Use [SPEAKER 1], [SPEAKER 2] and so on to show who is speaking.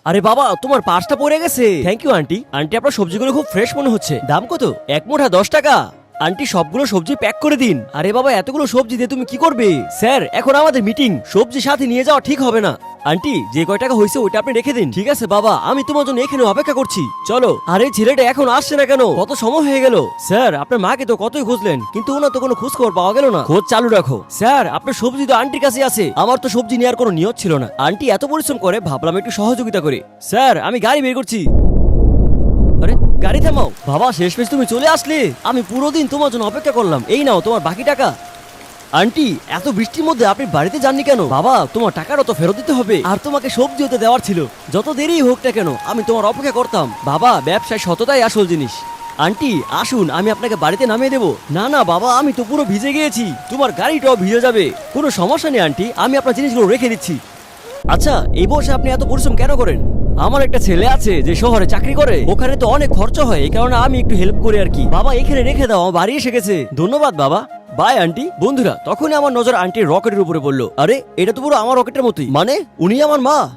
[SPEAKER 1] আরে বাবা, তোমার পার্সটা পড়ে গেছে। Thank you aunty. আন্টি, আপনার সবজিগুলো খুব ফ্রেশ মনে হচ্ছে। দাম কত? এক মুঠা 10 টাকা। আন্টি, সবগুলো সবজি প্যাক করে দিন। আরে বাবা, এতগুলো সবজি দিয়ে তুমি কি করবে? স্যার, এখন আমাদের মিটিং, সবজি সাথে নিয়ে যাওয়া ঠিক হবে না। আন্টি, যে কয় টাকা হয়েছে ওইটা আপনি রেখে দিন। ঠিক আছে বাবা, আমি তোমার জন্য এখানে অপেক্ষা করছি। চলো। আরে ছেলেটা এখন আসছে না কেন? কত সময় হয়ে গেল। স্যার, আপনার মাকে তো কতই খুঁজলেন, কিন্তু ওনার তো কোনো খোঁজ খবর পাওয়া গেল না। খোঁজ চালু রাখো। স্যার, আপনার সবজি তো আন্টির কাছে আছে। আমার তো সবজি নেওয়ার কোনো নিয়ত ছিল না। আন্টি এত পরিশ্রম করে, ভাবলাম একটু সহযোগিতা করি। স্যার, আমি গাড়ি বের করছি। আরে, গাড়ি থামাও। বাবা, শেষমেশ তুমি চলে আসলে। আমি পুরো দিন তোমার জন্য অপেক্ষা করলাম। এই নাও তোমার বাকি টাকা। আন্টি, এত বৃষ্টির মধ্যে আপনি বাড়িতে যাননি কেন? বাবা, তোমার টাকাটা তো ফেরত দিতে হবে, আর তোমাকে সবজি হতে দেওয়ার ছিল। যত দেরি হোক না কেন, আমি তোমার অপেক্ষা করতাম। বাবা, ব্যবসায় সততাই আসল জিনিস। আন্টি আসুন, আমি আপনাকে বাড়িতে নামিয়ে দেবো। না না বাবা, আমি তো পুরো ভিজে গিয়েছি, তোমার গাড়িটাও ভিজে যাবে। কোনো সমস্যা নেই আন্টি, আমি আপনার জিনিসগুলো রেখে দিচ্ছি। আচ্ছা, এই বয়সে আপনি এত পরিশ্রম কেন করেন? আমার একটা ছেলে আছে যে শহরে চাকরি করে, ওখানে তো অনেক খরচ হয়, এই কারণে আমি একটু হেল্প করি আর কি। বাবা, এখানে রেখে দাও, আমার বাড়ি এসে গেছে। ধন্যবাদ বাবা। By aunty. বন্ধুরা, তখনই আমার নজর আন্টির রকেটের উপরে পড়লো। আরে, এটা তো পুরো আমার রকেটের মতোই। মানে উনি আমার মা।